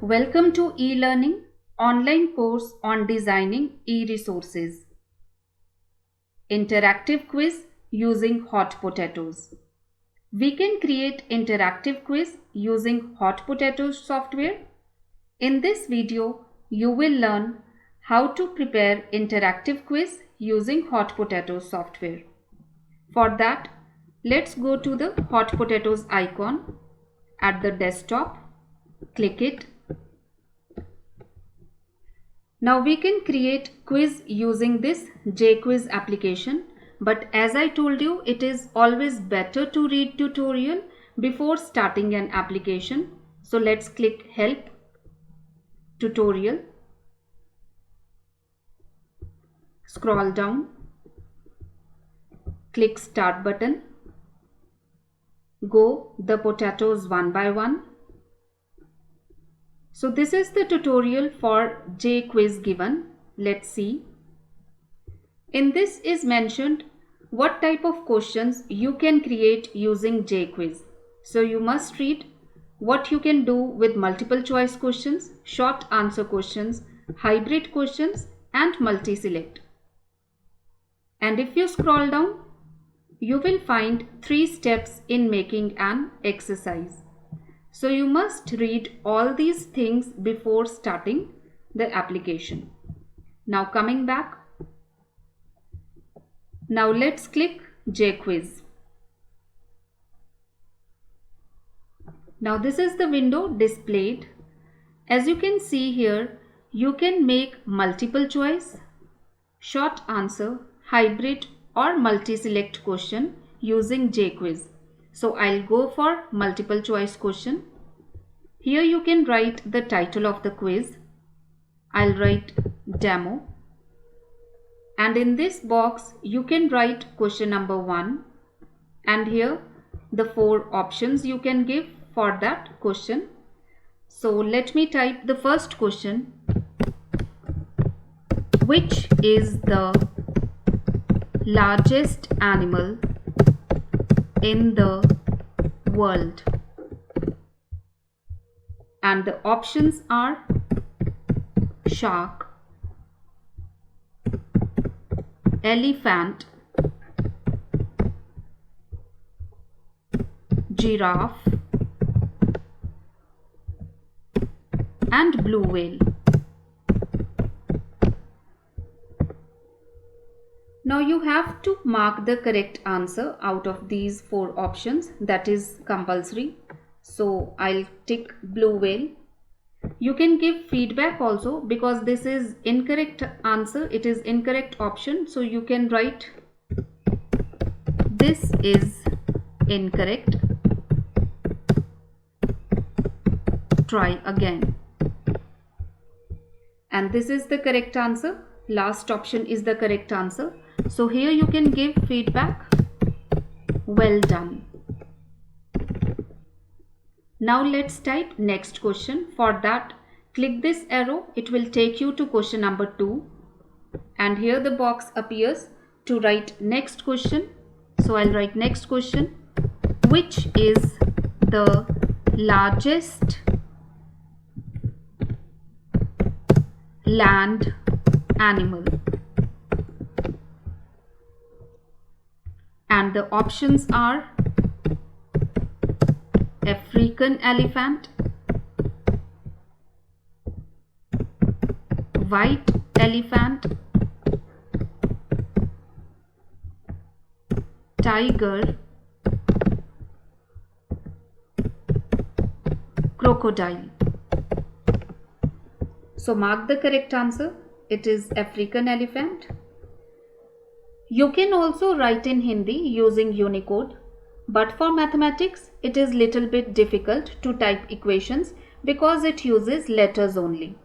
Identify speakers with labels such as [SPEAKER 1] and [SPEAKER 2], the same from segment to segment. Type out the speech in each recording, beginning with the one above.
[SPEAKER 1] Welcome to e-learning online course on designing e-resources. Interactive quiz using hot potatoes. We can create interactive quiz using hot potatoes software. In this video, you will learn how to prepare interactive quiz using hot potatoes software. For that, let's go to the hot potatoes icon at the desktop. Click it. Now we can create quiz using this JQuiz application, but as I told you, it is always better to read tutorial before starting an application. So let's click Help, Tutorial, scroll down, click Start button, go the potatoes one by one. So this is the tutorial for JQuiz given. Let's see. In this is mentioned what type of questions you can create using JQuiz. So you must read what you can do with multiple choice questions, short answer questions, hybrid questions and multi-select. And if you scroll down, you will find 3 steps in making an exercise. So you must read all these things before starting the application. Now coming back. Now let's click JQuiz. Now this is the window displayed. As you can see here, you can make multiple choice, short answer, hybrid or multi-select question using JQuiz. So I'll go for multiple choice question. Here you can write the title of the quiz. I'll write demo. And in this box, you can write question number 1. And here the 4 options you can give for that question. So let me type the first question. Which is the largest animal in the world? And the options are shark, elephant, giraffe and blue whale. Now you have to mark the correct answer out of these 4 options. That is compulsory. So I'll tick blue whale. You can give feedback also because this is incorrect answer. It is incorrect option. So you can write this is incorrect. Try again. And this is the correct answer. Last option is the correct answer. So here you can give feedback. Well done. Now let's type next question. For that, click this arrow. It will take you to question number 2. And here the box appears to write next question. So I'll write next question. Which is the largest land animal? And the options are African elephant, white elephant, tiger, crocodile. So mark the correct answer. It is African elephant. You can also write in Hindi using Unicode. But for mathematics, it is little bit difficult to type equations because it uses letters only.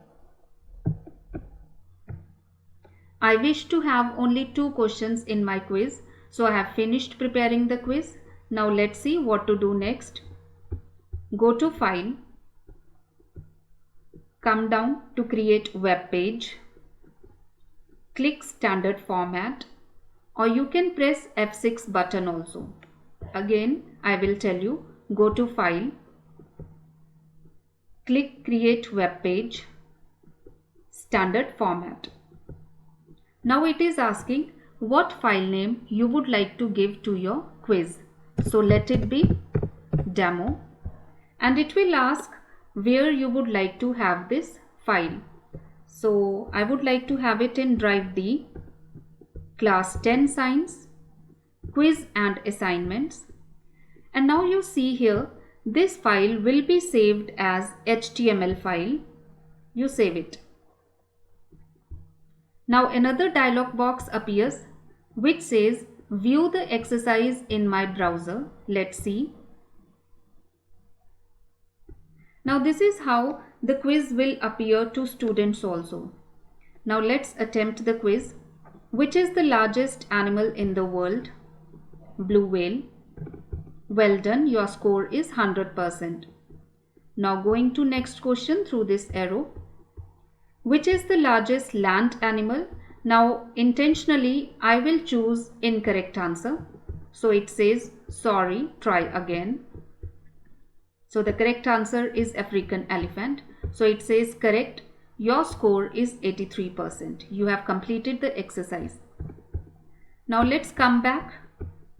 [SPEAKER 1] I wish to have only 2 questions in my quiz. So I have finished preparing the quiz. Now let's see what to do next. Go to File. Come down to Create Web Page. Click Standard Format. Or you can press F6 button also. Again, I will tell you, go to File, Click Create Web Page, Standard Format. Now it is asking what file name you would like to give to your quiz. So let it be demo, and it will ask where you would like to have this file. So I would like to have it in Drive D, Class 10 Science, Quiz and Assignments. And now you see here, this file will be saved as HTML file. You save it. Now another dialog box appears which says view the exercise in my browser. Let's see. Now this is how the quiz will appear to students also. Now let's attempt the quiz. Which is the largest animal in the world? Blue whale. Well done, your score is 100%. Now going to next question through this arrow. Which is the largest land animal? Now intentionally I will choose incorrect answer. So it says sorry, try again. So the correct answer is African elephant. So it says correct. Your score is 83%. You have completed the exercise. Now let's come back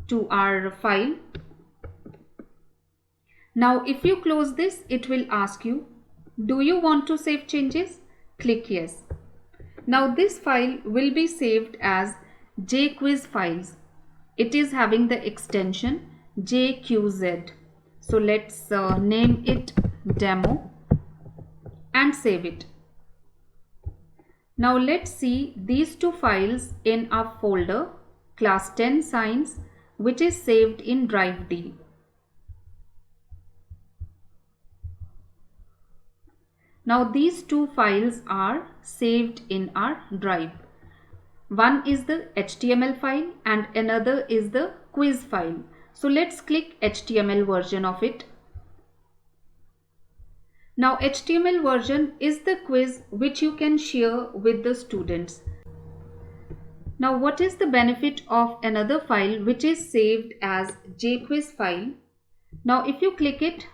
[SPEAKER 1] to our file. Now if you close this, it will ask you, do you want to save changes? Click yes. Now this file will be saved as jquiz files. It is having the extension JQZ. So let's name it demo and save it. Now let's see these two files in our folder Class 10 Science, which is saved in Drive D. Now these two files are saved in our drive. One is the HTML file and another is the quiz file. So let's click HTML version of it. Now HTML version is the quiz which you can share with the students. Now what is the benefit of another file which is saved as jquiz file? Now if you click it,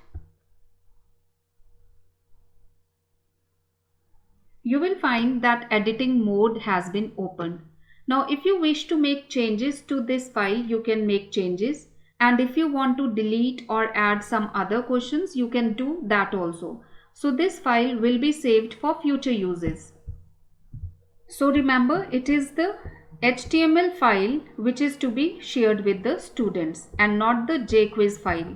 [SPEAKER 1] you will find that editing mode has been opened. Now if you wish to make changes to this file, you can make changes. And if you want to delete or add some other questions, you can do that also. So this file will be saved for future uses. So remember, it is the HTML file which is to be shared with the students and not the jquiz file.